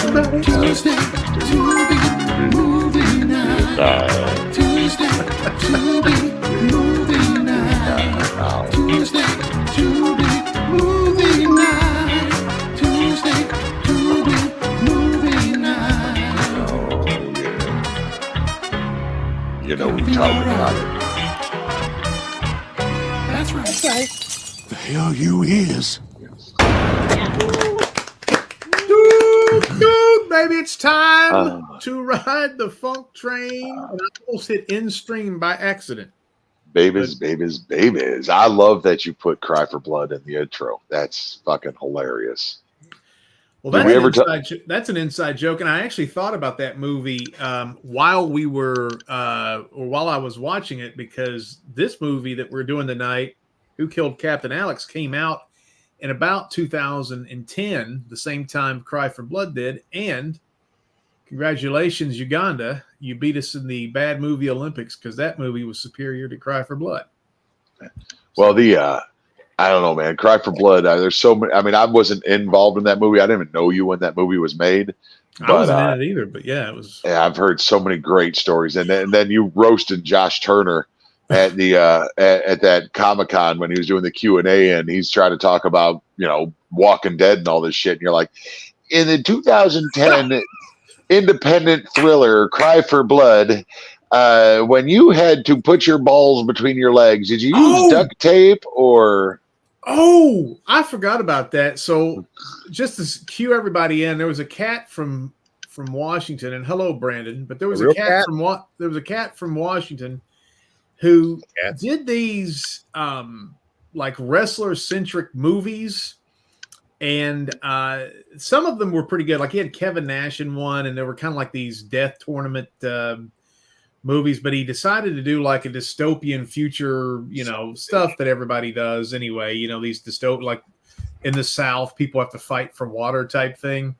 Tuesday, Tubi, movie night. Tuesday, Tubi, movie night. Tuesday, Tubi, movie night. Tuesday, Tubi, movie night. Oh, yeah. You know we talking about it. That's right. That's right. The hell you is. Dude, baby, it's time to ride the funk train. And I almost hit end stream by accident. Babies. I love that you put Cry for Blood in the intro. That's fucking hilarious. Well, that's an inside joke. And I actually thought about that movie while we were, or while I was watching it, because this movie that we're doing tonight, Who Killed Captain Alex, came out in about 2010, the same time Cry for Blood did. And congratulations, Uganda. You beat us in the bad movie Olympics because that movie was superior to Cry for Blood. Well, I don't know, man. Cry for Blood. There's so many. I mean, I wasn't involved in that movie. I didn't even know you when that movie was made. I wasn't in it either, but yeah, it was. Yeah, I've heard so many great stories. And then you roasted Josh Turner at the at that Comic-Con when he was doing the Q&A, and he's trying to talk about, Walking Dead and all this shit. And you're like, in the 2010 independent thriller Cry for Blood, when you had to put your balls between your legs, did you use duct tape or? Oh, I forgot about that. So just to cue everybody in, there was a cat from Washington, and hello, Brandon. But there was a cat from Washington who did these like wrestler-centric movies, and some of them were pretty good. Like he had Kevin Nash in one, and they were kind of like these death tournament movies, but he decided to do like a dystopian future, stuff that everybody does anyway. These dystopian, like in the South, people have to fight for water type thing.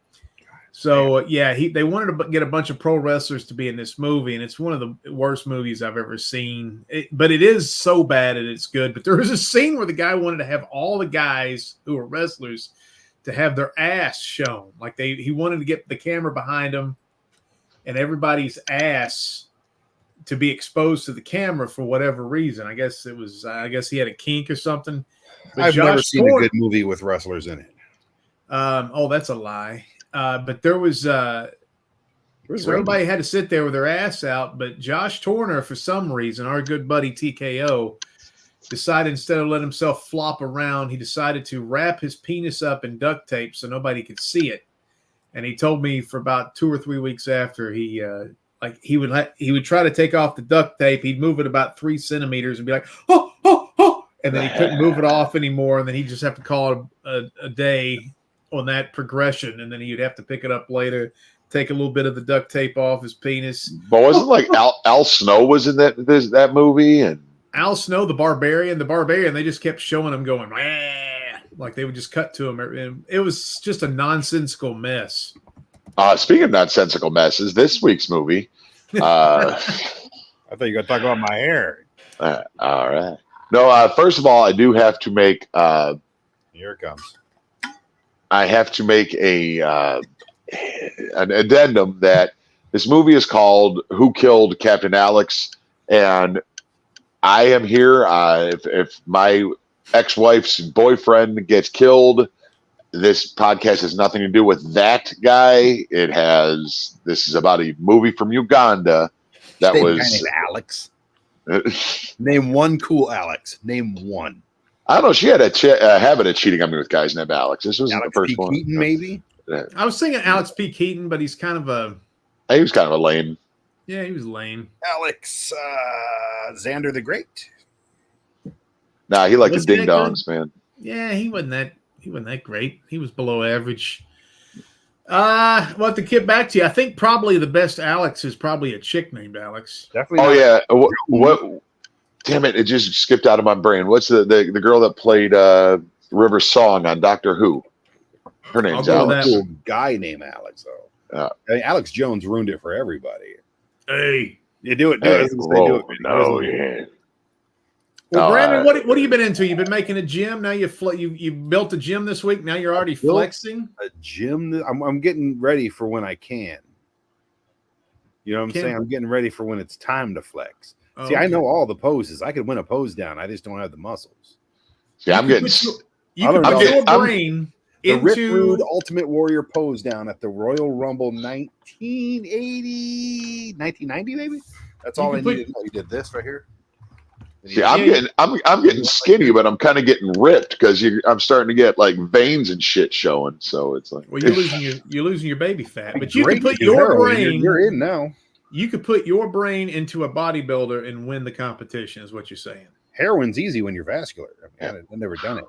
So they wanted to get a bunch of pro wrestlers to be in this movie, and it's one of the worst movies I've ever seen. But it is so bad that it's good. But there was a scene where the guy wanted to have all the guys who are wrestlers to have their ass shown. Like he wanted to get the camera behind them and everybody's ass to be exposed to the camera for whatever reason. I guess he had a kink or something. But I've never seen a good movie with wrestlers in it. That's a lie. But there was so everybody had to sit there with their ass out. But Josh Turner, for some reason, our good buddy TKO, decided instead of letting himself flop around, he decided to wrap his penis up in duct tape so nobody could see it. And he told me for about 2 or 3 weeks after he would try to take off the duct tape. He'd move it about 3 centimeters and be like, oh, and then he couldn't move it off anymore. And then he'd just have to call it a day on that progression, and then he'd have to pick it up later, take a little bit of the duct tape off his penis. But wasn't like Al Snow was in that movie, and Al Snow, the Barbarian, they just kept showing him going, like they would just cut to him. And it was just a nonsensical mess. Speaking of nonsensical messes, this week's movie. I thought you were going to talk about my hair. All right. No, first of all, I do have to make. Here it comes. I have to make an addendum that this movie is called Who Killed Captain Alex, and I am here. If my ex-wife's boyfriend gets killed, this podcast has nothing to do with that guy. This is about a movie from Uganda that was named Alex. Name one cool Alex. Name one. I don't know. She had a habit of cheating on me with guys named Alex. This was Alex the first P. one. Keaton, maybe? I was thinking Alex P. Keaton, but he's kind of he was kind of a lame. Yeah, he was lame. Alex Xander the Great. Nah, he liked the ding dongs, man. Yeah, he wasn't that great. He was below average. Well, to get back to you, I think probably the best Alex is probably a chick named Alex. Definitely. Oh yeah. What? Damn it! It just skipped out of my brain. What's the girl that played River Song on Doctor Who? Her name's Alex. Cool guy named Alex, though. I mean, Alex Jones ruined it for everybody. Hey, you do it. Yeah. Well, Brandon, what have you been into? You've been making a gym. Now you built a gym this week. Now you're already flexing. A gym. I'm getting ready for when I can. You know what I'm saying? I'm getting ready for when it's time to flex. See, I know all the poses. I could win a pose down. I just don't have the muscles. See, I'm getting. You can put your brain into Rick Rude Ultimate Warrior pose down at the Royal Rumble 1980, 1990, maybe. That's all I needed. You did this right here. See, I'm getting skinny, but I'm kind of getting ripped because I'm starting to get like veins and shit showing. So it's like, well, you're losing your baby fat, but you can put your brain. You're in now. You could put your brain into a bodybuilder and win the competition. Is what you're saying? Heroin's easy when you're vascular. I've never done it.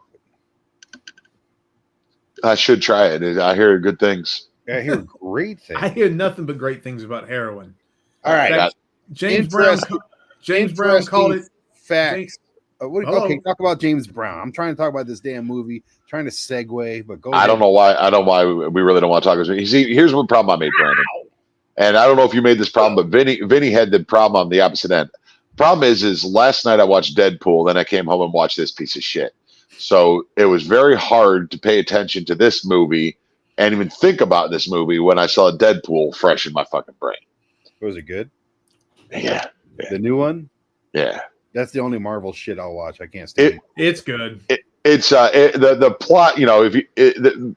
I should try it. I hear good things. I hear great things. I hear nothing but great things about heroin. All right, James Brown called it facts. Okay, talk about James Brown. I'm trying to talk about this damn movie, trying to segue, but go ahead. I don't know why we really don't want to talk about it. See, here's one problem I made, Brandon. And I don't know if you made this problem, but Vinny had the problem on the opposite end. Problem is last night I watched Deadpool, then I came home and watched this piece of shit. So it was very hard to pay attention to this movie and even think about this movie when I saw Deadpool fresh in my fucking brain. Was it good? Yeah. The new one? Yeah. That's the only Marvel shit I'll watch. I can't stand it. It's good. It's the plot, you know,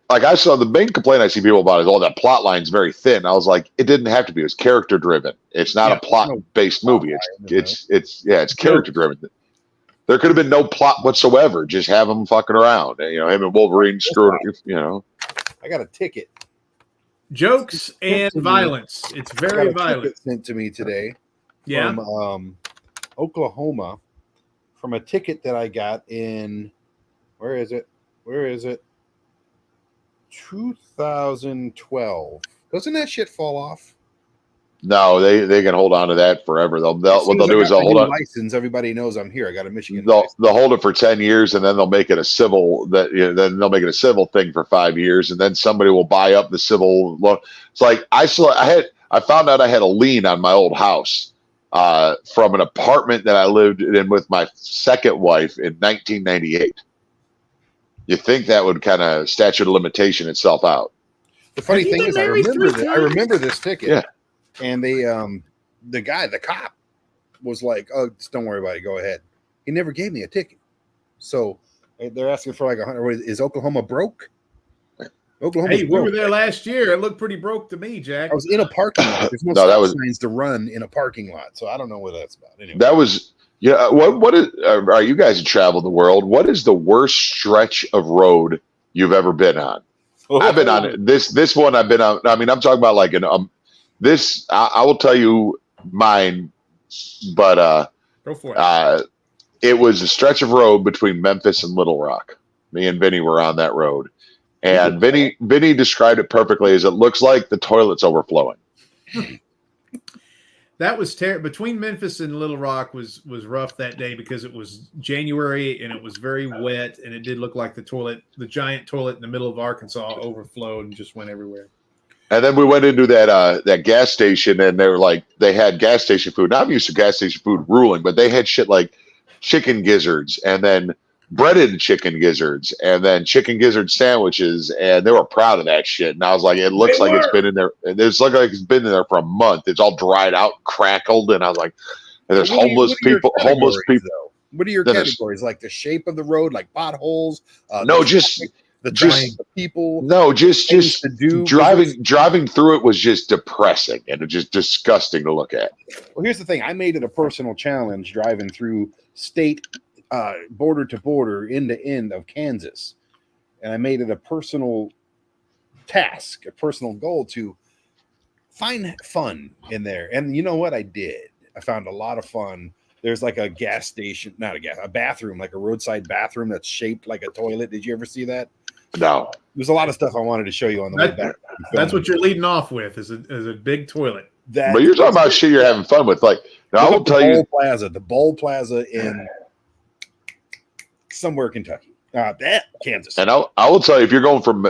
like I saw the main complaint I see people about is, oh, that plot line's very thin. I was like, it didn't have to be. It was character driven. It's not a plot based movie. It's character driven. There could have been no plot whatsoever. Just have him fucking around. You know, him and Wolverine screwing. You know, I got a ticket. Jokes and violence. It's very violent. Sent to me today. Yeah. From Oklahoma, from a ticket that I got in. Where is it? 2012. Doesn't that shit fall off? No, they can hold on to that forever. What they'll do is they'll hold on. License. Everybody knows I'm here. I got a Michigan. They'll hold it for 10 years, and then they'll make it a civil. Then they'll make it a civil thing for 5 years, and then somebody will buy up the civil. It's like I found out I had a lien on my old house from an apartment that I lived in with my second wife in 1998. You think that would kind of statute of limitation itself out? The funny thing is, I remember this ticket. Yeah. And the cop was like, "Oh, just don't worry about it. Go ahead." He never gave me a ticket. So they're asking for like $100. Is Oklahoma broke? Oklahoma. Hey, we were there last year. It looked pretty broke to me, Jack. I was in a parking lot. There's no stop signs to run in a parking lot, so I don't know what that's about. Anyway, that was. Yeah, what is? You guys have traveled the world. What is the worst stretch of road you've ever been on? I've been on it. This one I've been on. I mean, I'm talking about like this. I will tell you mine, but go for it. It was a stretch of road between Memphis and Little Rock. Me and Vinny were on that road, and Vinny described it perfectly. As it looks like the toilet's overflowing. That was terrible. Between Memphis and Little Rock was rough that day because it was January and it was very wet, and it did look like the giant toilet in the middle of Arkansas overflowed and just went everywhere. And then we went into that gas station, and they had gas station food. Now I'm used to gas station food ruling, but they had shit like chicken gizzards, and then breaded chicken gizzards, and then chicken gizzard sandwiches, and they were proud of that shit. And I was like, it looks like it's been in there. It looks like it's been in there for a month. It's all dried out, crackled, and I was like, and there's homeless people. What are your categories? Like the shape of the road, like potholes? Just people. No, just driving through it was just depressing and just disgusting to look at. Well, here's the thing. I made it a personal challenge driving through state border to border, end to end of Kansas. And I made it a personal task, a personal goal to find fun in there. And you know what I did? I found a lot of fun. There's like a gas station, a bathroom, like a roadside bathroom that's shaped like a toilet. Did you ever see that? No. There's a lot of stuff I wanted to show you on the way back. That's what you're leading off with is a big toilet. But you're talking about shit you're having fun with. Like, now I will tell you. The Bowl Plaza in somewhere Kentucky. Kansas. And I will tell you, if you're going from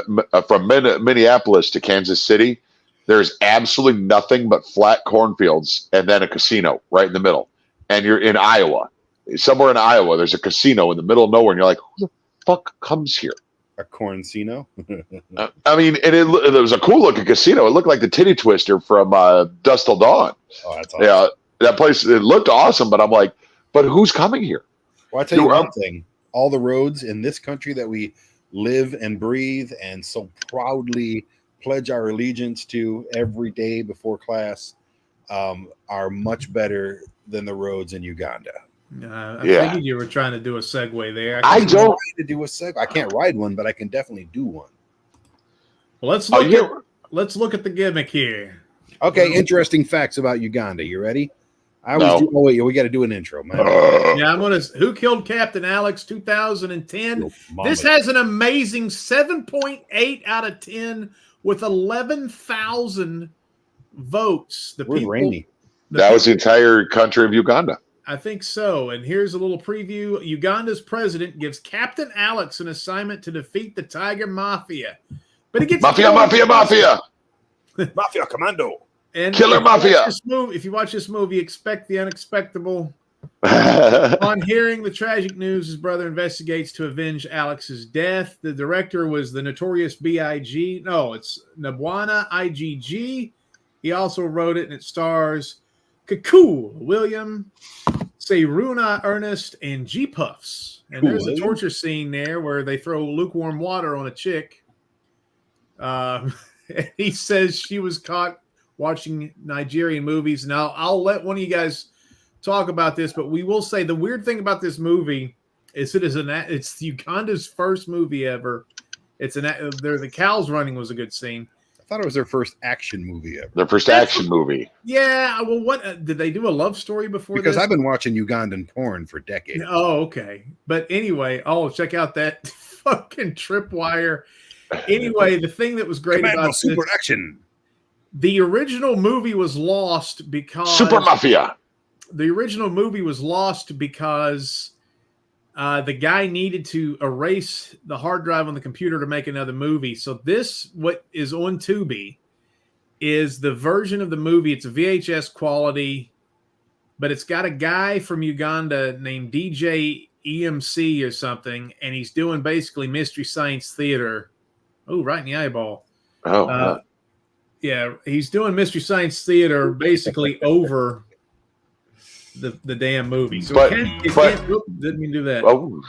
Minneapolis to Kansas City, there's absolutely nothing but flat cornfields and then a casino right in the middle. And you're in Iowa. somewhere in Iowa, there's a casino in the middle of nowhere, and you're like, who the fuck comes here? A corncino. I mean, and it was a cool looking casino. It looked like the Titty Twister from Dusk Till Dawn. Oh, that's awesome. Yeah, that place, it looked awesome, but I'm like, but who's coming here? Well, I tell you one thing: all the roads in this country that we live and breathe and so proudly pledge our allegiance to every day before class are much better than the roads in Uganda. I figured you were trying to do a segue there. I don't to do a segue. I can't ride one, but I can definitely do one. Well, let's look at the gimmick here. Okay, interesting facts about Uganda. You ready? We got to do an intro, man. Yeah, Who Killed Captain Alex 2010. This has an amazing 7.8 out of 10 with 11,000 votes. That was the entire country of Uganda. I think so. And here's a little preview. Uganda's president gives Captain Alex an assignment to defeat the Tiger Mafia. But it gets Mafia Commando. And Killer Mafia. If you watch this movie, expect the unexpectable. On hearing the tragic news, his brother investigates to avenge Alex's death. The director was the notorious B.I.G. No, it's Nabwana IGG. He also wrote it, and it stars Kakul, William, Seiruna Ernest, and G Puffs. And there's a torture scene there where they throw lukewarm water on a chick. And he says she was caught watching Nigerian movies. Now, I'll let one of you guys talk about this, but we will say the weird thing about this movie is it's Uganda's first movie ever. The cows running was a good scene. I thought it was their first action movie ever. Their first action movie. Yeah. Well, what did they do a love story before? Because I've been watching Ugandan porn for decades. Oh, okay. But anyway, check out that fucking tripwire. Anyway, the thing that was great about super action. The original movie was lost because Super Mafia. The original movie was lost because the guy needed to erase the hard drive on the computer to make another movie. So what is on Tubi, is the version of the movie. It's a VHS quality, but it's got a guy from Uganda named DJ EMC or something, and he's doing basically Mystery Science Theater. Oh, right in the eyeball. Yeah, he's doing Mystery Science Theater basically over the damn movie. So didn't mean to do that. Oh,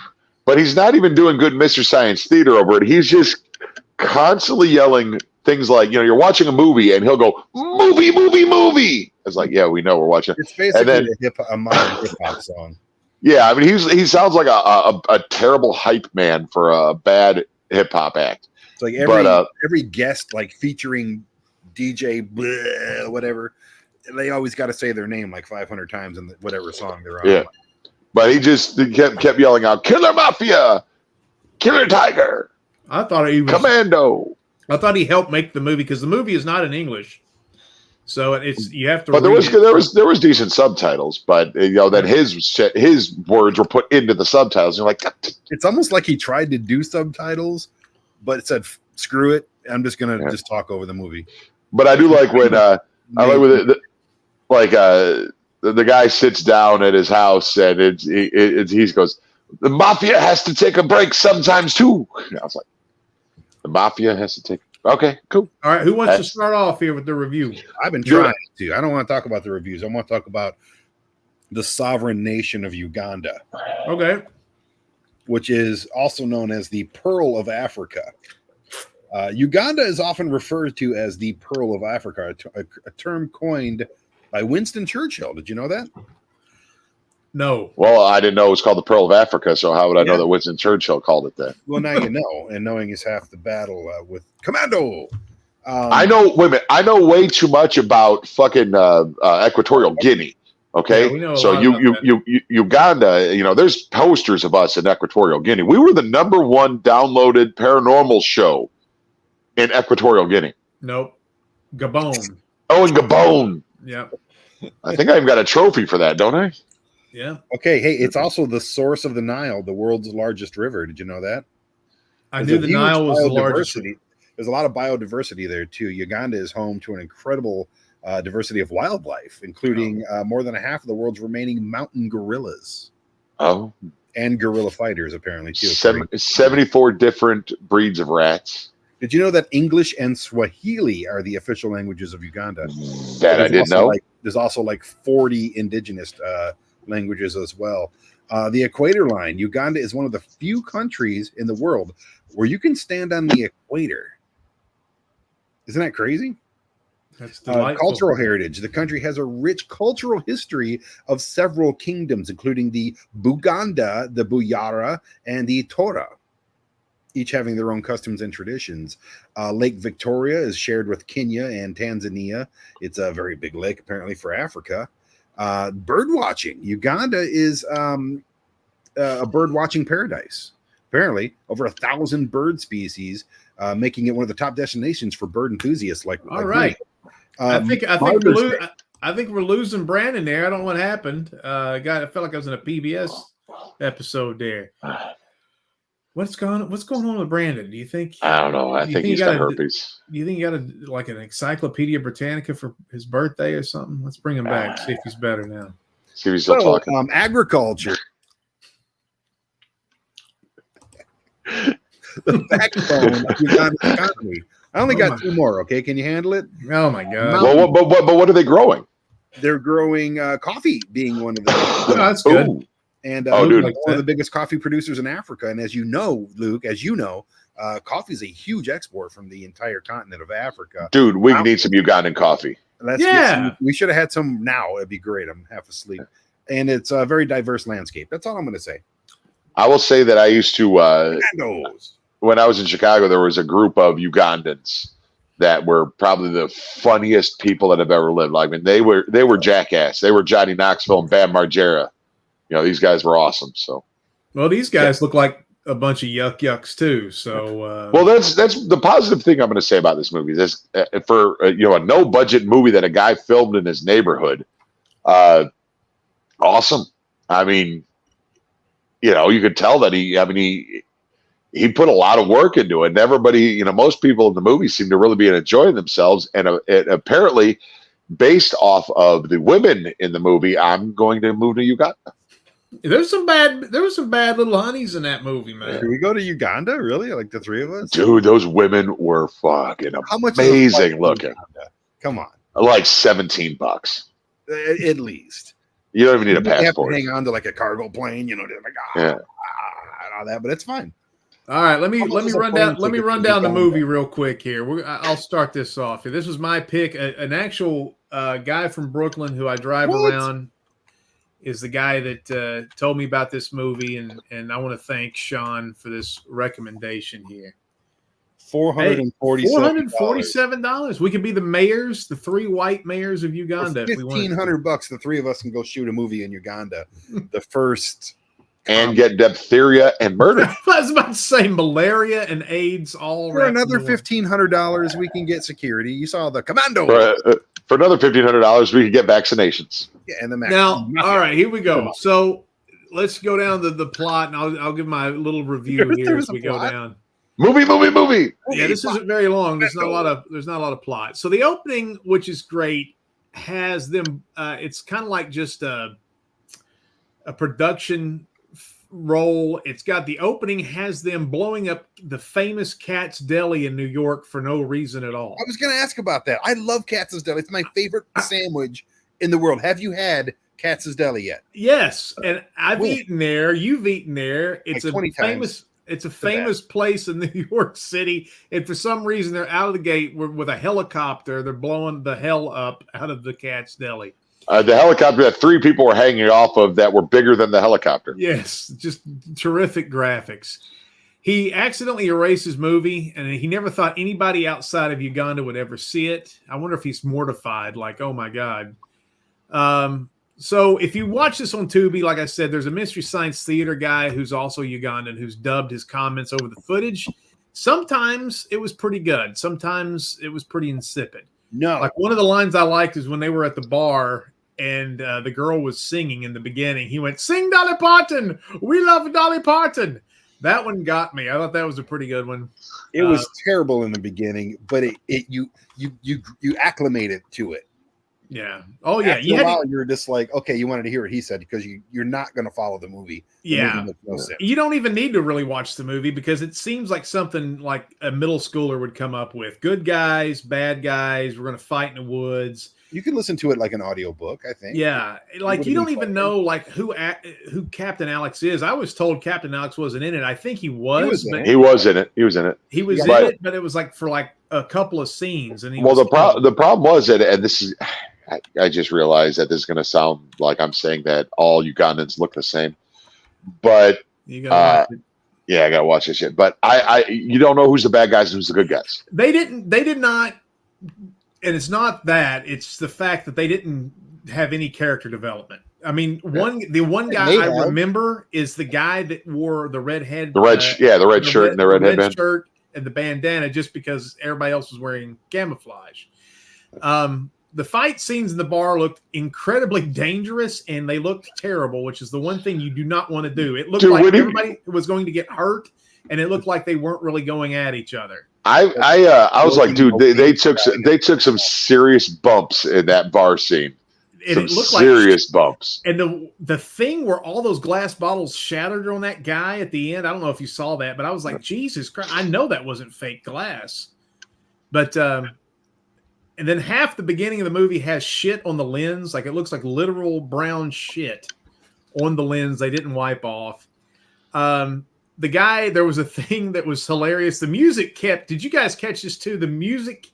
but he's not even doing good Mystery Science Theater over it. He's just constantly yelling things like, you're watching a movie, and he'll go, movie. It's like, yeah, we know we're watching. It's basically a modern hip-hop song. Yeah, I mean, he sounds like a terrible hype man for a bad hip-hop act. It's like every guest, like featuring DJ blah, whatever, they always got to say their name like 500 times in whatever song they're on. Yeah, but he just kept yelling out, "Killer Mafia, Killer Tiger." I thought he was Commando. I thought he helped make the movie because the movie is not in English, so you have to. But there was decent subtitles, but then his words were put into the subtitles. You're like, it's almost like he tried to do subtitles, but it said, "Screw it, I'm just gonna just talk over the movie." But I do like when the guy sits down at his house and he goes, "The mafia has to take a break sometimes too." And I was like, the mafia has to take. Okay, cool. All right, who wants to start off here with the review? I've been trying to. I don't want to talk about the reviews. I want to talk about the sovereign nation of Uganda. Okay. Which is also known as the Pearl of Africa. Uganda is often referred to as the Pearl of Africa, a term coined by Winston Churchill. Did you know that? No. Well, I didn't know it was called the Pearl of Africa, so how would I know that Winston Churchill called it that? Well, now you know, and knowing is half the battle with Commando. I know. Wait a minute. I know way too much about fucking Equatorial Guinea. Okay, yeah, so Uganda. There's posters of us in Equatorial Guinea. We were the #1 downloaded paranormal show in Equatorial Guinea. Nope. Gabon. Oh, in Gabon. Yeah. I think I even got a trophy for that, don't I? Yeah. Okay. Hey, it's also the source of the Nile, the world's largest river. Did you know that? I knew the Nile was the largest. There's a lot of biodiversity there too. Uganda is home to an incredible diversity of wildlife, including more than half of the world's remaining mountain gorillas. Oh, and guerrilla fighters apparently too. 74 different breeds of rats. Did you know that English and Swahili are the official languages of Uganda? That I didn't know. There's also like 40 indigenous languages as well. The equator line. Uganda is one of the few countries in the world where you can stand on the equator. Isn't that crazy? That's delightful. Cultural heritage. The country has a rich cultural history of several kingdoms, including the Buganda, the Buyara, and the Tora, each having their own customs and traditions. Lake Victoria is shared with Kenya and Tanzania. It's a very big lake, apparently, for Africa. Bird watching. Uganda is a bird watching paradise. Apparently, over 1,000 bird species, making it one of the top destinations for bird enthusiasts. All right. I think we're losing Brandon there. I don't know what happened. I felt like I was in a PBS episode there. What's going on with Brandon? Do you think? I don't know. I think he's got herpes. Do you think he got like an Encyclopedia Britannica for his birthday or something? Let's bring him back. See if he's better now. See if he's still talking. Agriculture. The backbone of Uganda's economy. I only got 2 more. Okay, can you handle it? Oh my God! Well, but what are they growing? They're growing coffee, being one of them. Oh, that's good. Ooh. And dude, one of the biggest coffee producers in Africa. And as you know, Luke, coffee is a huge export from the entire continent of Africa. Dude, we need some Ugandan coffee. We should have had some now. It'd be great. I'm half asleep. And it's a very diverse landscape. That's all I'm going to say. I will say that I used to, when I was in Chicago, there was a group of Ugandans that were probably the funniest people that have ever lived. Like, I mean, they were Jackass. They were Johnny Knoxville and Bam Margera. You know, these guys were awesome. So, well, these guys look like a bunch of yucks too. So, well, that's the positive thing I'm going to say about this movie. This for a no budget movie that a guy filmed in his neighborhood. Awesome. I mean, you could tell that he put a lot of work into it. And everybody, most people in the movie seem to really be enjoying themselves. And it apparently, based off of the women in the movie, I'm going to move to Uganda. There was some bad little honeys in that movie, man. Did we go to Uganda? Really? Like the 3 of us? Dude, those women were fucking amazing looking. Come on. Like $17. At least. You don't even need a passport. You have to hang on to like a cargo plane, and all that, but it's fine. All right, let me run down the movie real quick here. I'll start this off. This was my pick. An actual guy from Brooklyn who I drive around is the guy that told me about this movie, and I want to thank Sean for this recommendation here. $447. We could be the mayors, the 3 white mayors of Uganda. For $1,500, the 3 of us can go shoot a movie in Uganda. The first. And get diphtheria and murder. I was about to say malaria and AIDS all for another $1,500. We can get security. You saw the commando. For another $1,500, we could get vaccinations. Yeah, and now, all right, here we go. So let's go down the plot, and I'll give my little review here as we go down. Movie. Yeah, this isn't very long. There's not a lot of plot. So the opening, which is great, has them. It's kind of like just a production role. It's got the opening has them blowing up the famous Katz's Deli in New York for no reason at all. I was going to ask about that. I love Katz's Deli. It's my favorite sandwich in the world. Have you had Katz's Deli yet? Yes, and I've eaten there. You've eaten there. It's like It's a famous place in New York City, and for some reason they're out of the gate with a helicopter. They're blowing the hell up out of the Katz's Deli. The helicopter that 3 people were hanging off of that were bigger than the helicopter. Yes, just terrific graphics. He accidentally erased his movie, and he never thought anybody outside of Uganda would ever see it. I wonder if he's mortified, like, oh my God. So if you watch this on Tubi, like I said, there's a Mystery Science Theater guy who's also Ugandan who's dubbed his comments over the footage. Sometimes it was pretty good. Sometimes it was pretty insipid. No. Like one of the lines I liked is when they were at the bar and the girl was singing in the beginning. He went, "Sing Dolly Parton. We love Dolly Parton." That one got me. I thought that was a pretty good one. It was terrible in the beginning, but you acclimated to it. Yeah. Oh yeah. After a while, you're just like, okay, you wanted to hear what he said because you're not going to follow the movie. Yeah. Movie makes no sense. You don't even need to really watch the movie because it seems like something like a middle schooler would come up with. Good guys, bad guys. We're going to fight in the woods. You can listen to it like an audiobook, I think. Yeah. Like you don't even know like who Captain Alex is. I was told Captain Alex wasn't in it. I think he was. He was in it. He was in it. He was in it, but it was like for like a couple of scenes. And the problem was that, and this is, I just realized that this is going to sound like I'm saying that all Ugandans look the same, but yeah, I got to watch this shit. But you don't know who's the bad guys and who's the good guys. They did not, and it's not that. It's the fact that they didn't have any character development. I mean, the one guy I remember is the guy that wore the red shirt and the red headband. Shirt and the bandana, just because everybody else was wearing camouflage. The fight scenes in the bar looked incredibly dangerous, and they looked terrible, which is the one thing you do not want to do. It looked like everybody was going to get hurt, and it looked like they weren't really going at each other. I was like, dude, they took some serious bumps in that bar scene. And some serious bumps. And the thing where all those glass bottles shattered on that guy at the end, I don't know if you saw that, but I was like, Jesus Christ, I know that wasn't fake glass. But and then half the beginning of the movie has shit on the lens, like it looks like literal brown shit on the lens they didn't wipe off. The guy, there was a thing that was hilarious. The music did you guys catch this too? The music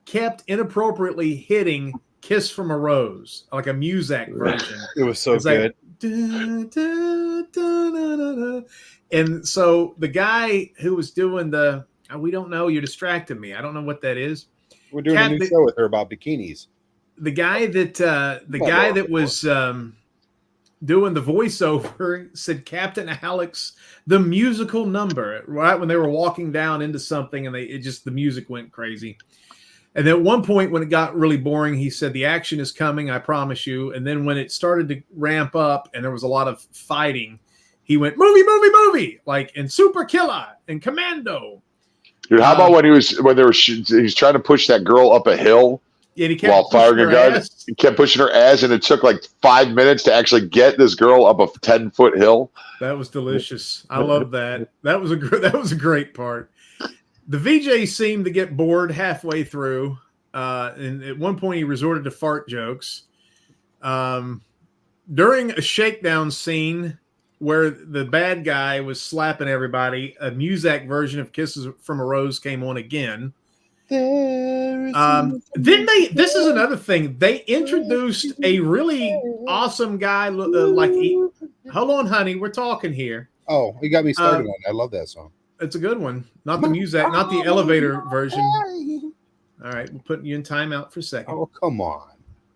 kept inappropriately hitting Kiss from a Rose, like a Muzak version. It was so good. Like, da, da, da, da, da, da. And so the guy who was doing we don't know, you distracted me. I don't know what that is. We're doing a new show with her about bikinis. The guy that was doing the voiceover said Captain Alex, the musical number, right when they were walking down into something, and the music went crazy. And then at one point when it got really boring, he said, the action is coming, I promise you. And then when it started to ramp up and there was a lot of fighting, he went, movie, like in Super Killer and Commando. Dude, how about when he was trying to push that girl up a hill while firing a gun? He kept pushing her ass, and it took like 5 minutes to actually get this girl up a 10-foot hill. That was delicious. I love that. That was a great part. The VJ seemed to get bored halfway through, and at one point he resorted to fart jokes. During a shakedown scene where the bad guy was slapping everybody, a Muzak version of Kisses from a Rose came on again. This is another thing. They introduced a really awesome guy. Hold on, honey, we're talking here. Oh, you got me started on it. I love that song. It's a good one. Not the Muzak, not the elevator version. All right, we're putting you in timeout for a second. Oh, come on.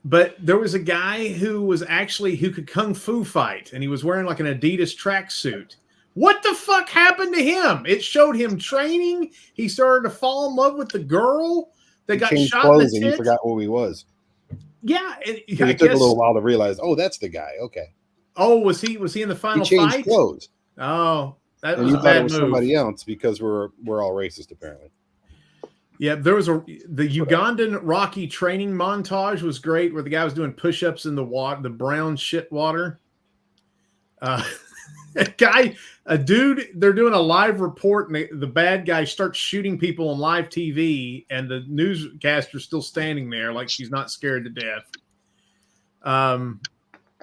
But there was a guy who could kung fu fight, and he was wearing like an Adidas tracksuit. What the fuck happened to him? It showed him training. He started to fall in love with the girl that got shot in the tit. And he forgot who he was. Yeah, it took a little while to realize. Oh, that's the guy. Okay. Oh, was he in the final fight? He changed fight? Clothes. Oh, that was a bad move. Somebody else because we're all racist apparently. Yeah, there was the Ugandan Rocky training montage was great, where the guy was doing push-ups in the water, the brown shit water. A dude, they're doing a live report, and the bad guy starts shooting people on live TV, and the newscaster's still standing there like she's not scared to death.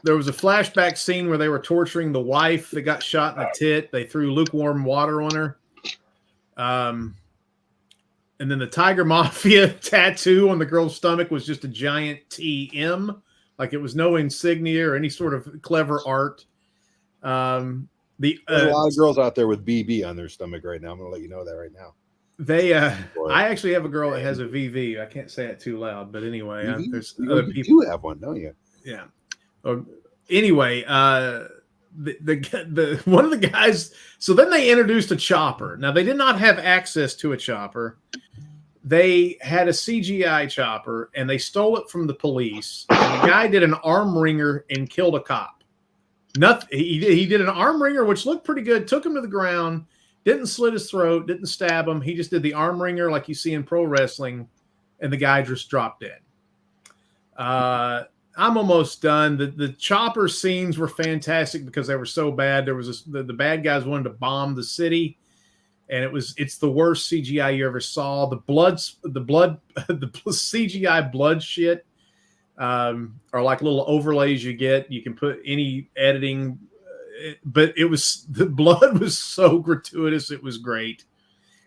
There was a flashback scene where they were torturing the wife that got shot in the tit. They threw lukewarm water on her. And then the Tiger Mafia tattoo on the girl's stomach was just a giant TM. Like it was no insignia or any sort of clever art. There's a lot of girls out there with BB on their stomach right now. I'm going to let you know that right now. I actually have a girl that has a VV. I can't say it too loud, but anyway, there's other people. You do have one, don't you? Yeah. Anyway, the one of the guys. So then they introduced a chopper. Now they did not have access to a chopper. They had a CGI chopper, and they stole it from the police. And the guy did an arm wringer and killed a cop. He did an arm wringer, which looked pretty good. Took him to the ground. Didn't slit his throat. Didn't stab him. He just did the arm wringer like you see in pro wrestling, and the guy just dropped dead. I'm almost done. The chopper scenes were fantastic because they were so bad. There was the bad guys wanted to bomb the city, and it's the worst CGI you ever saw. The CGI blood shit are like little overlays you get. You can put any editing, but the blood was so gratuitous. It was great.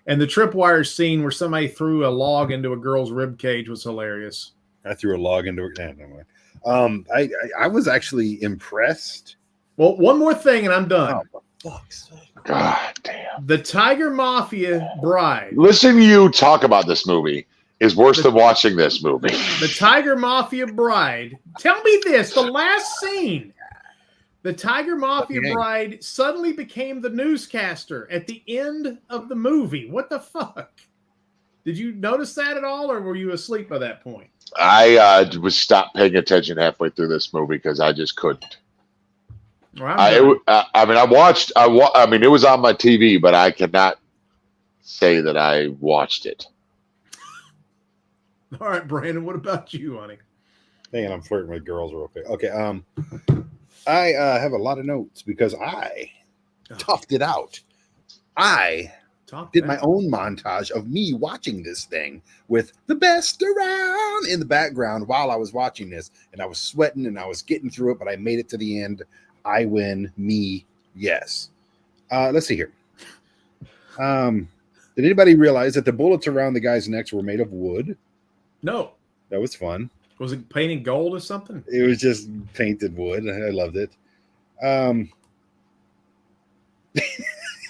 And the tripwire scene where somebody threw a log into a girl's rib cage was hilarious. I threw a log into it. No mind. I was actually impressed. Well, one more thing and I'm done. Oh, for fuck's sake. God damn. The Tiger Mafia Bride. Listen to you talk about this movie is worse than watching this movie. The Tiger Mafia Bride. Tell me this, the last scene. The Tiger Mafia Bride suddenly became the newscaster at the end of the movie. What the fuck? Did you notice that at all, or were you asleep by that point? I was stopped paying attention halfway through this movie because I just couldn't. Well, I mean, I mean, it was on my TV, but I cannot say that I watched it. All right, Brandon, what about you, honey? Man, I'm flirting with girls real quick. Okay, I have a lot of notes because I toughed it out. I did my own montage of me watching this thing with the best around in the background while I was watching this, and I was sweating and I was getting through it, but I made it to the end. I win. Me, yes. Let's see here. Did anybody realize that the bullets around the guy's necks were made of wood? No. That was fun. Was it painted gold or something? It was just painted wood. I loved it. I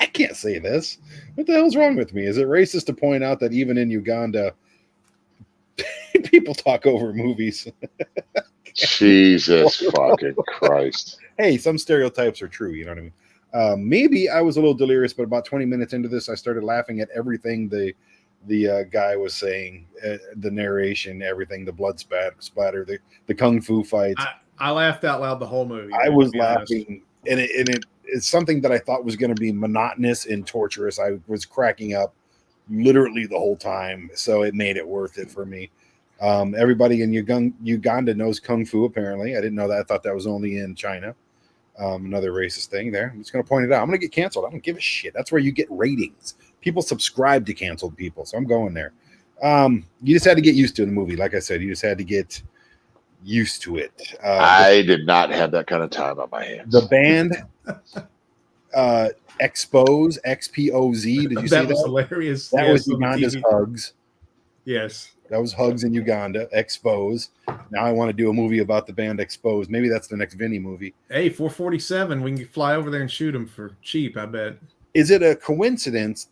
can't say this. What the hell's wrong with me? Is it racist to point out that even in Uganda, people talk over movies? Jesus fucking Christ. Hey, some stereotypes are true. You know what I mean? Maybe I was a little delirious, but about 20 minutes into this, I started laughing at everything the guy was saying, the narration, everything, the blood splatter, the kung fu fights. I laughed out loud the whole movie. I was laughing, and it's something that I thought was going to be monotonous and torturous. I was cracking up literally the whole time, so it made it worth it for me. Everybody in Uganda knows kung fu, apparently. I didn't know that. I thought that was only in China. Another racist thing there. I'm just going to point it out. I'm going to get canceled. I don't give a shit. That's where you get ratings. People subscribe to canceled people, so I'm going there. You just had to get used to the movie. Like I said, you just had to get used to it. I did not have that kind of time on my hands. The band Expose, XPOZ. Did you see that? That was hilarious. That was Uganda's Hugs. Yes. That was Hugs in Uganda. Expose. Now I want to do a movie about the band Expose. Maybe that's the next Vinny movie. Hey, 447. We can fly over there and shoot them for cheap, I bet. Is it a coincidence?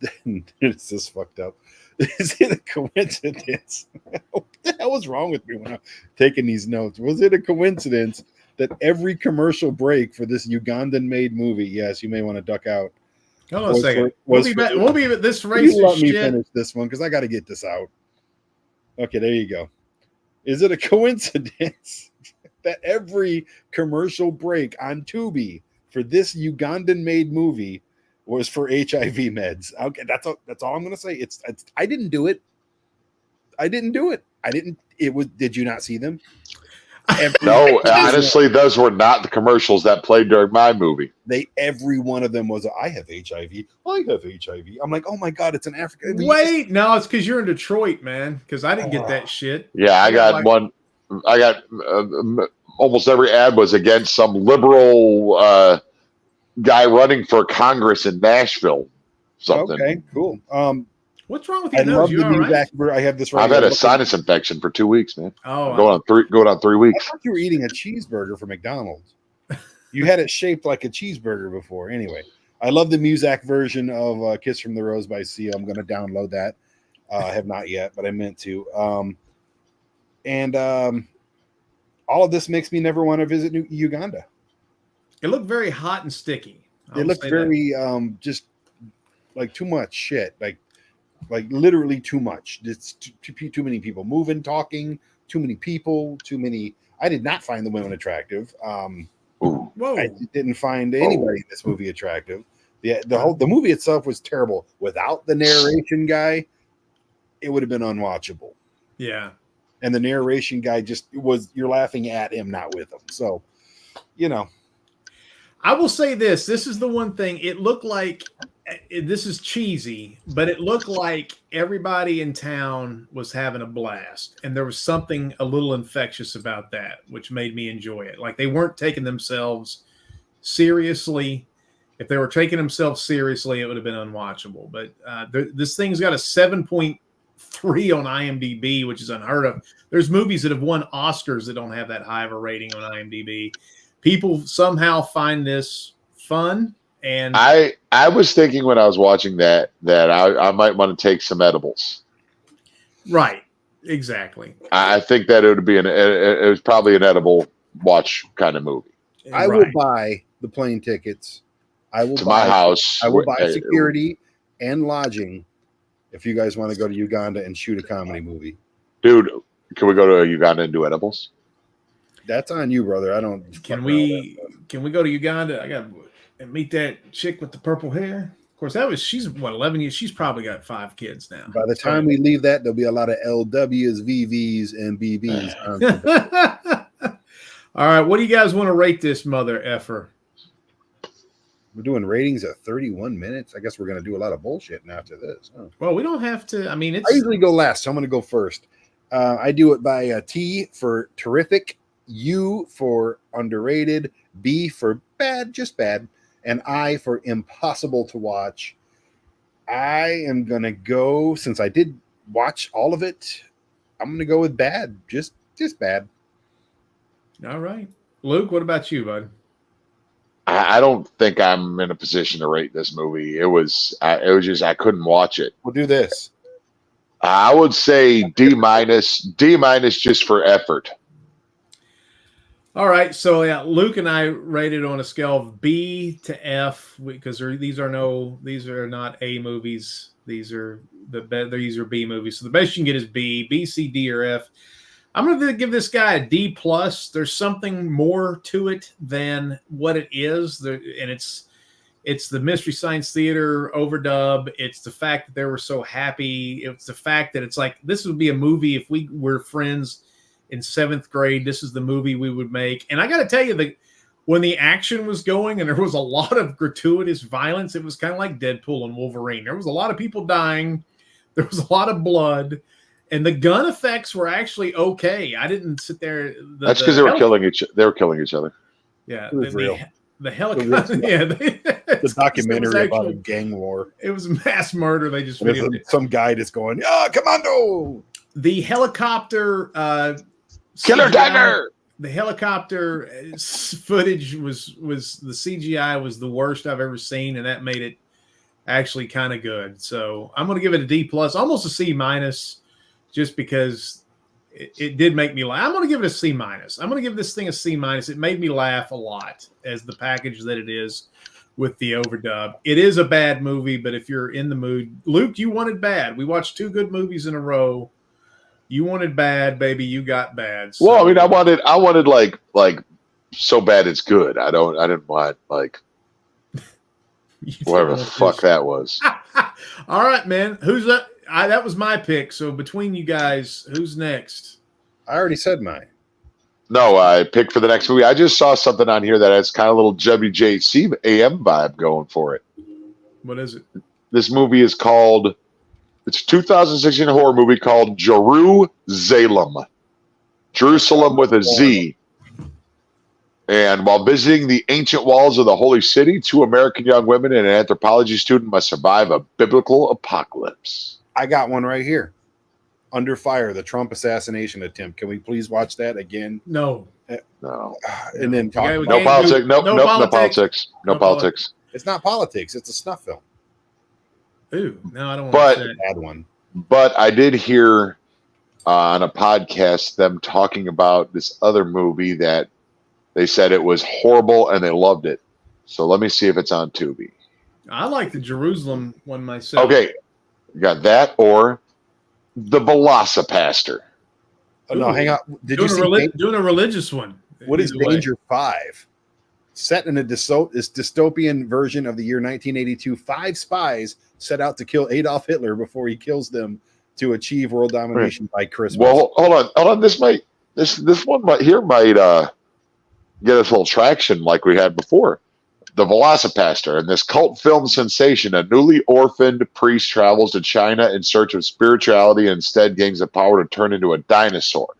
This is fucked up. Is it a coincidence? What the hell was wrong with me when I'm taking these notes? Was it a coincidence that every commercial break for this Ugandan-made movie, yes, you may want to duck out. Hold on a second. We'll be at this race. Let me finish this one because I got to get this out. Okay, there you go. Is it a coincidence that every commercial break on Tubi for this Ugandan-made movie was for HIV meds? Okay, that's all I'm going to say. It's I didn't do it. Did you not see them? No, honestly, those were not the commercials that played during my movie. Every one of them was, I have HIV. I have HIV. I'm like, oh my God, it's an African. Wait, no, it's because you're in Detroit, man. Because I didn't get that shit. Yeah, I got one. I got almost every ad was against some liberal guy running for Congress in Nashville. Something. Okay, cool. What's wrong with you? I love the new back. I have this right. I've had a sinus infection for 2 weeks, man. Oh, going on 3 weeks. I thought you were eating a cheeseburger from McDonald's. You had it shaped like a cheeseburger before. Anyway, I love the Muzak version of "Kiss from the Rose" by Sia. I'm going to download that. I have not yet, but I meant to. All of this makes me never want to visit Uganda. It looked very hot and sticky. It looked very just like too much shit. Like literally too much. It's too many people moving, talking, too many people, too many. I did not find the women attractive. Whoa. I didn't find anybody in this movie attractive. The movie itself was terrible. Without the narration guy, it would have been unwatchable. Yeah. And the narration guy you're laughing at him, not with him. So, I will say this. This is the one thing. It looked like, this is cheesy, but it looked like everybody in town was having a blast. And there was something a little infectious about that, which made me enjoy it. Like they weren't taking themselves seriously. If they were taking themselves seriously, it would have been unwatchable. But this thing's got a 7.3 on IMDb, which is unheard of. There's movies that have won Oscars that don't have that high of a rating on IMDb. People somehow find this fun. And I was thinking when I was watching that I might want to take some edibles. Right. Exactly. I think that it was probably an edible watch kind of movie. I will buy the plane tickets. I will to buy my house. I will buy security and lodging if you guys want to go to Uganda and shoot a comedy movie. Dude, can we go to Uganda and do edibles? That's on you, brother. I don't. Can we go to Uganda? I got and meet that chick with the purple hair. Of course, she's 11 years. She's probably got 5 kids now. By the time we leave that, there'll be a lot of LWs, VVs, and BBs. All right, what do you guys want to rate this mother effer? We're doing ratings at 31 minutes. I guess we're going to do a lot of bullshit after this. Huh? Well, we don't have to. I mean, I usually go last, so I'm going to go first. I do it by T for terrific, U for underrated, B for bad, just bad, and I for impossible to watch. I am going to go, since I did watch all of it, I'm going to go with bad, just bad. All right. Luke, what about you, bud? I don't think I'm in a position to rate this movie. It was just I couldn't watch it. We'll do this. I would say D minus just for effort. All right, so yeah, Luke and I rated on a scale of B to F because these are not A movies. These are B movies. So the best you can get is B, C, D, or F. I'm going to give this guy a D plus. There's something more to it than what it is, and it's the Mystery Science Theater overdub. It's the fact that they were so happy. It's the fact that it's like this would be a movie if we were friends in 7th grade. This is the movie we would make. And I got to tell you that when the action was going and there was a lot of gratuitous violence, it was kind of like Deadpool and Wolverine. There was a lot of people dying. There was a lot of blood. And the gun effects were actually okay. I didn't sit there. That's because they were killing each other. Yeah, the helicopter. Yeah, the documentary about a gang war. It was mass murder. They just some guy just going, commando. The helicopter killer dagger. The helicopter footage was the CGI was the worst I've ever seen, and that made it actually kind of good. So I'm going to give it a D plus, almost a C minus. Just because it did make me laugh. I'm going to give it a C minus. I'm going to give this thing a C minus. It made me laugh a lot as the package that it is with the overdub. It is a bad movie, but if you're in the mood, Luke, you wanted bad. We watched 2 good movies in a row. You wanted bad, baby. You got bad. So. Well, I mean, I wanted like so bad it's good. I didn't want like whatever the fuck that was. All right, man. Who's that? That was my pick. So between you guys, who's next? I already said mine. No, I picked for the next movie. I just saw something on here that has kind of a little WJC AM vibe going for it. What is it? This movie is called. It's a 2016 horror movie called Jerusalem. Jerusalem with a Z. And while visiting the ancient walls of the holy city, 2 American young women and an anthropology student must survive a biblical apocalypse. I got one right here. Under Fire, the Trump assassination attempt. Can we please watch that again? No. No. And then talk about no politics. No politics. No politics. It's not politics. It's a snuff film. Ooh, no, I don't want to bad one. But I did hear on a podcast them talking about this other movie that they said it was horrible and they loved it. So let me see if it's on Tubi. I like the Jerusalem one myself. Okay. You got that or the Velocipaster. Oh, no, hang on. Did you see doing a religious one? What is Danger 5? Set in a dystopian version of the year 1982, 5 spies set out to kill Adolf Hitler before he kills them to achieve world domination by Christmas. Well, hold on. This one might get us a little traction like we had before. The Velocipaster, and this cult film sensation, a newly orphaned priest travels to China in search of spirituality and instead gains the power to turn into a dinosaur.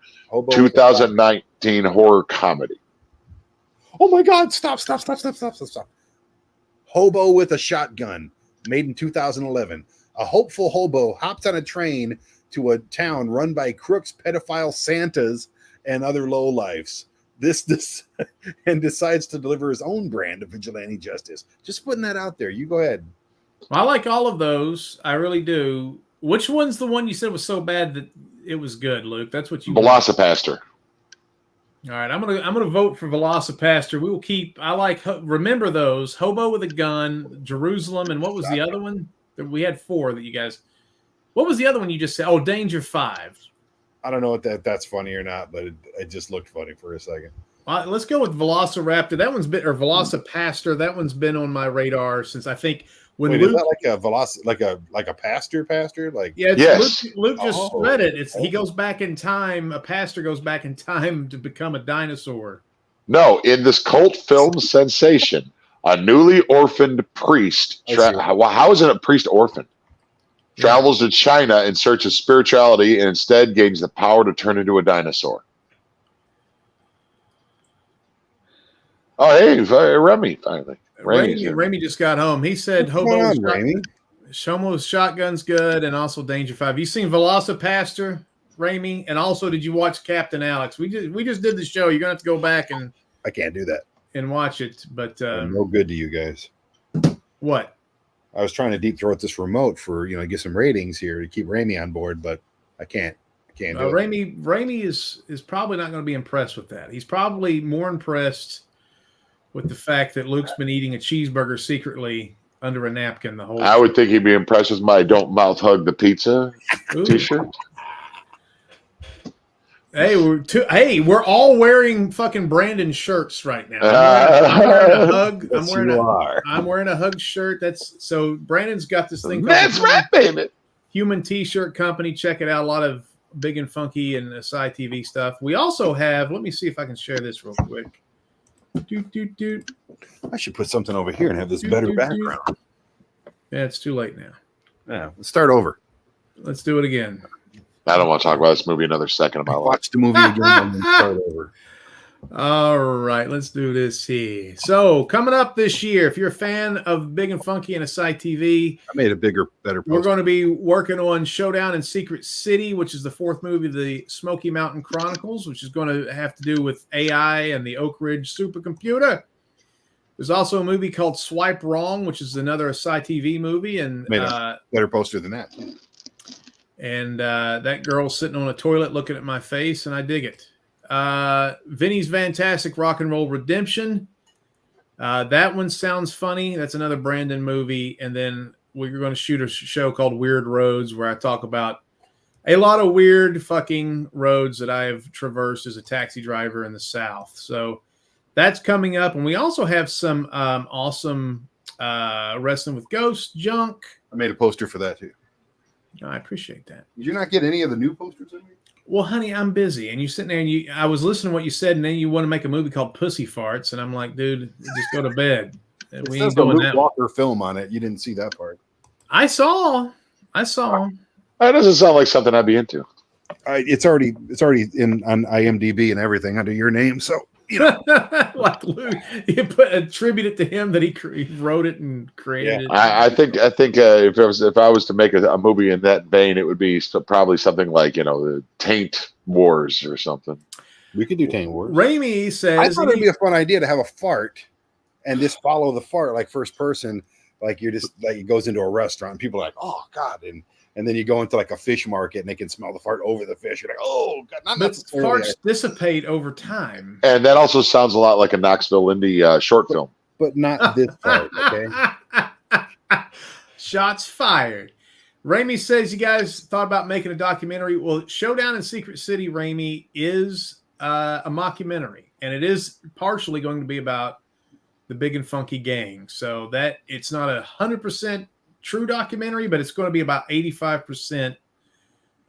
2019 horror comedy. Oh my God! Stop! Hobo with a shotgun, made in 2011. A hopeful hobo hops on a train to a town run by crooks, pedophile Santas, and other lowlifes. This and decides to deliver his own brand of vigilante justice. Just putting that out there. You go ahead. Well, I like all of those. I really do. Which one's the one you said was so bad that it was good, Luke? That's what you. Velocipaster. All right, I'm gonna vote for Velocipaster. We will keep. I like. Remember those: Hobo with a Gun, Jerusalem, and what was the other one? We had 4 that you guys. What was the other one you just said? Oh, Danger 5. I don't know if that's funny or not, but it just looked funny for a second. Let's go with Velociraptor. That one's been, or Velocipaster. That one's been on my radar since I think when Wait, Luke, is that like a pastor? Like yes. Luke just read it. He goes back in time. A pastor goes back in time to become a dinosaur. No, in this cult film sensation, a newly orphaned priest. How is it a priest orphan? Travels to China in search of spirituality and instead gains the power to turn into a dinosaur. Oh, hey, Remy, finally. Remy just got home. He said Hobo's Shotgun's good, and also Danger 5. You seen Velocipaster, Remy? And also, did you watch Captain Alex? We just did the show. You're going to have to go back and... I can't do that. And watch it, but... I'm no good to you guys. What? I was trying to deep throat this remote for, get some ratings here to keep Ramey on board, but I can't do it. Ramey is probably not going to be impressed with that. He's probably more impressed with the fact that Luke's been eating a cheeseburger secretly under a napkin the whole I would think he'd be impressed with my "Don't Mouth Hug the Pizza" t-shirt. Hey, we're all wearing fucking Brandon shirts right now. I'm wearing a hug. I'm wearing a hug shirt. So Brandon's got this thing. That's right, baby. Human T-shirt company. Check it out. A lot of Big and Funky and Asai TV stuff. We also have. Let me see if I can share this real quick. I should put something over here and have this better background. Yeah, it's too late now. Yeah, let's start over. Let's do it again. I don't want to talk about this movie another second of my life. Watch the movie again and then start over. All right, let's do this here. So, coming up this year, if you're a fan of Big and Funky and Asai TV, I made a better poster. We're going to be working on Showdown in Secret City, which is the 4th movie of the Smoky Mountain Chronicles, which is going to have to do with AI and the Oak Ridge supercomputer. There's also a movie called Swipe Wrong, which is another Asai TV movie, and made a better poster than that. And that girl's sitting on a toilet looking at my face, and I dig it. Vinny's Fantastic Rock and Roll Redemption. That one sounds funny. That's another Brandon movie. And then we're going to shoot a show called Weird Roads, where I talk about a lot of weird fucking roads that I have traversed as a taxi driver in the South. So that's coming up. And we also have some awesome Wrestling with Ghosts junk. I made a poster for that too. I appreciate that. Did you not get any of the new posters in here? Well, honey, I'm busy. And you sitting there and I was listening to what you said, and then you want to make a movie called Pussy Farts. And I'm like, dude, just go to bed. We ain't doing that. Walker film on it. You didn't see that part. I saw. That doesn't sound like something I'd be into. It's already on IMDb and everything under your name. So, like Lou, you attribute it to him that he wrote it and created it. I think if I was to make a movie in that vein, it would be probably something like the Taint Wars or something. We could do Taint Wars. Ramey says I thought it'd be a fun idea to have a fart and just follow the fart like first person, like you're just like it goes into a restaurant and people are like, oh God, and then you go into like a fish market and they can smell the fart over the fish. You're like, oh God, not necessarily. Farts dissipate over time. And that also sounds a lot like a Knoxville Indie short film. But not this part, okay? Shots fired. Ramey says you guys thought about making a documentary. Well, Showdown in Secret City, Ramey, is a mockumentary. And it is partially going to be about the Big and Funky gang. So that it's not 100% true documentary, but it's going to be about 85%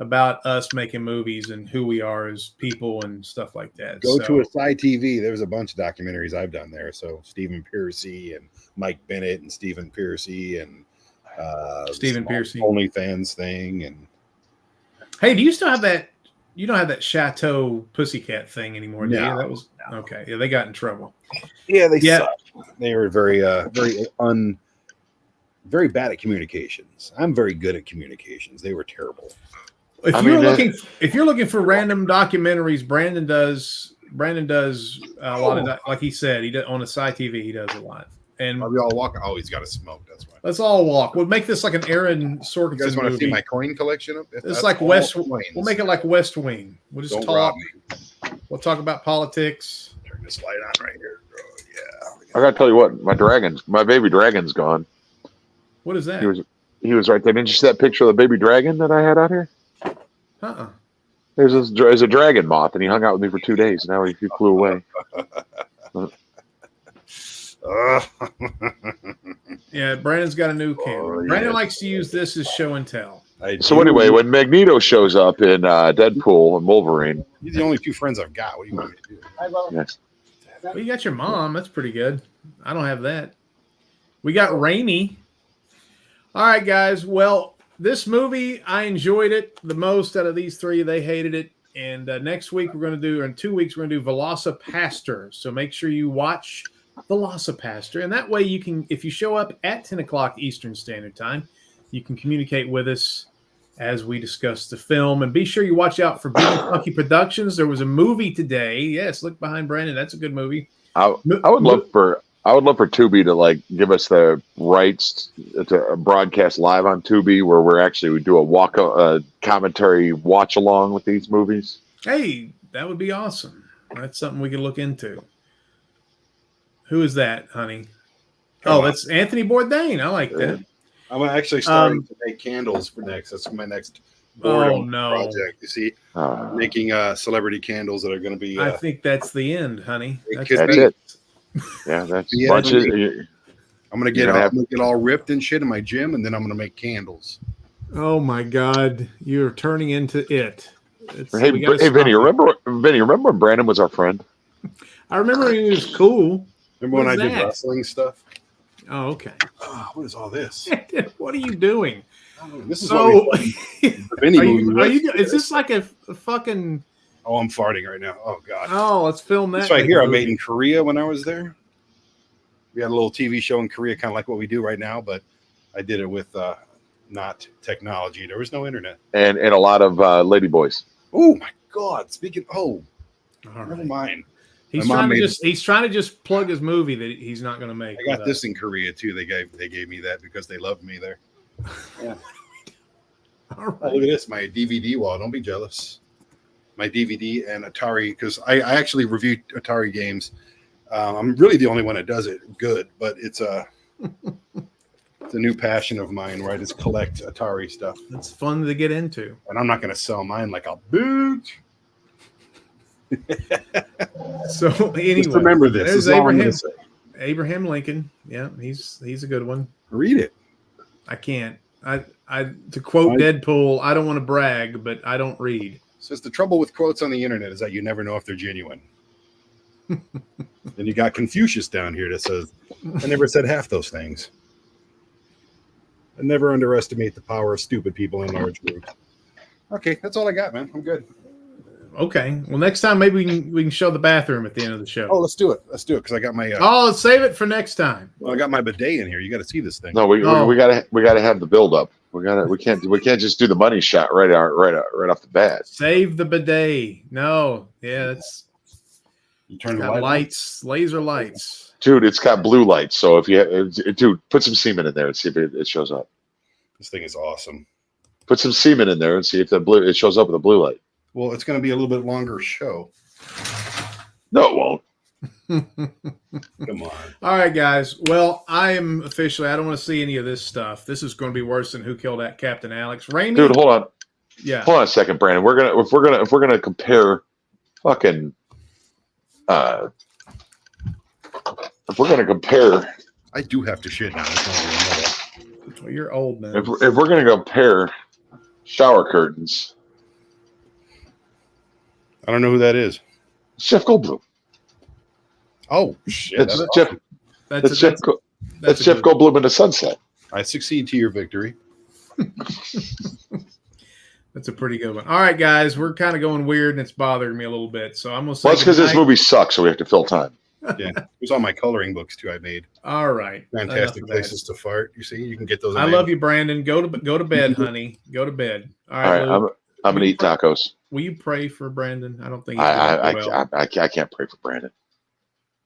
about us making movies and who we are as people and stuff like that. Go to Asai TV. There's a bunch of documentaries I've done there. So Stephen Piercy and Mike Bennett and Stephen Piercy and Stephen Piercy OnlyFans thing. And hey, do you still have that? You don't have that Chateau Pussycat thing anymore, do you? That was okay. Yeah, they got in trouble. Yeah, they suck. They were very very bad at communications. I'm very good at communications. They were terrible. If you're looking for random documentaries, Brandon does a lot of like he said, he does on Asai TV. He does a lot. And are we all walk? Oh, he's got to smoke. That's why. Let's all walk. We'll make this like an Aaron Sorkinson. You guys want to movie. see my coin collection? It's like West. We'll make it like West Wing. We'll just talk. We'll talk about politics. Turn this light on right here, bro. Yeah. I gotta tell you what, my baby dragon's gone. What is that? He was right there. Didn't you see that picture of the baby dragon that I had out here? There's a dragon moth, and he hung out with me for 2 days. Now he flew away. Yeah, Brandon's got a new camera. Brandon likes to use this as show and tell. So anyway, when Magneto shows up in Deadpool and Wolverine, he's the only two friends I've got. What do you want me to do? Yes. Well, you got your mom. That's pretty good. I don't have that. We got Raimi. All right, guys. Well, this movie, I enjoyed it the most out of these three. They hated it. And next week, we're going to do, or in 2 weeks, we're going to do Velocipaster. So make sure you watch Velocipaster. And that way you can, if you show up at 10 o'clock Eastern Standard Time, you can communicate with us as we discuss the film. And be sure you watch out for Big and Funky Productions. There was a movie today. Yes, look behind Brandon. That's a good movie. I would love for Tubi to like give us the rights to broadcast live on Tubi, where we do a commentary watch along with these movies. Hey, that would be awesome. That's something we could look into. Who is that, honey? That's Anthony Bourdain. I like that. I'm actually starting to make candles for next. That's my next project. You see, making celebrity candles that are going to be. I think that's the end, honey. That's it. Yeah, that's a bunch of. I'm going to get all ripped and shit in my gym, and then I'm going to make candles. Oh my God, you're turning into it. Hey, Vinny, remember when Brandon was our friend? I remember he was cool. Remember when I did wrestling stuff? Oh, okay. What is all this? What are you doing? This is is this like a fucking? Oh, I'm farting right now. Oh God. Oh, let's film that. This right here I made in Korea when I was there. We had a little TV show in Korea, kind of like what we do right now, but I did it with not technology. There was no internet. And a lot of ladyboys. Oh my God. Never mind. He's trying to just plug his movie that he's not going to make. I got this in Korea too. They gave me that because they loved me there. Yeah. All right. Oh, look at this, my DVD wall. Don't be jealous. My DVD and Atari, because I actually reviewed Atari games. I'm really the only one that does it good, but it's a new passion of mine, where I just collect Atari stuff. It's fun to get into. And I'm not going to sell mine like a bitch. So anyway, just remember this. There's Abraham Lincoln. Yeah, he's a good one. Read it. I can't. I to quote Deadpool, I don't want to brag, but I don't read. Says the trouble with quotes on the internet is that you never know if they're genuine. Then you got Confucius down here that says, I never said half those things. I never underestimate the power of stupid people in large groups. Okay, that's all I got, man. I'm good. Okay. Well, next time maybe we can show the bathroom at the end of the show. Oh, let's do it. Because I got my. Let's save it for next time. Well, I got my bidet in here. You got to see this thing. No, we gotta have the build up. We can't just do the money shot right off the bat. Save the bidet. No, yeah, it's. You turn the lights, laser lights. Dude, it's got blue lights. So if you put some semen in there and see if it shows up. This thing is awesome. Put some semen in there and see if it shows up with a blue light. Well, it's going to be a little bit longer show. No, it won't. Come on. All right, guys. Well, I don't want to see any of this stuff. This is going to be worse than Who Killed that Captain Alex. Raimi? Dude, hold on. Yeah. Hold on a second, Brandon. If we're gonna compare fucking if we're gonna compare, I do have to shit now. Well, you're old, man. If we're gonna compare shower curtains I don't know who that is. Jeff Goldblum. Oh shit! That's That's Jeff. awesome. That's Jeff. That's Jeff Goldblum in The Sunset. I succeed to your victory. That's a pretty good one. All right, guys, we're kind of going weird, and it's bothering me a little bit. So I'm gonna say. Well, it's because this movie sucks, so we have to fill time. Yeah, it was on my coloring books too. I made. All right. Fantastic places to fart. You see, you can get those. I love you, Brandon. Go to bed, honey. Go to bed. All right, Luke, I'm gonna eat tacos. Will you pray for Brandon? I don't think he's I can't pray for Brandon.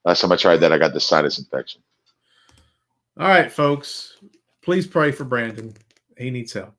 Last time I tried that, I got the sinus infection. All right, folks. Please pray for Brandon. He needs help.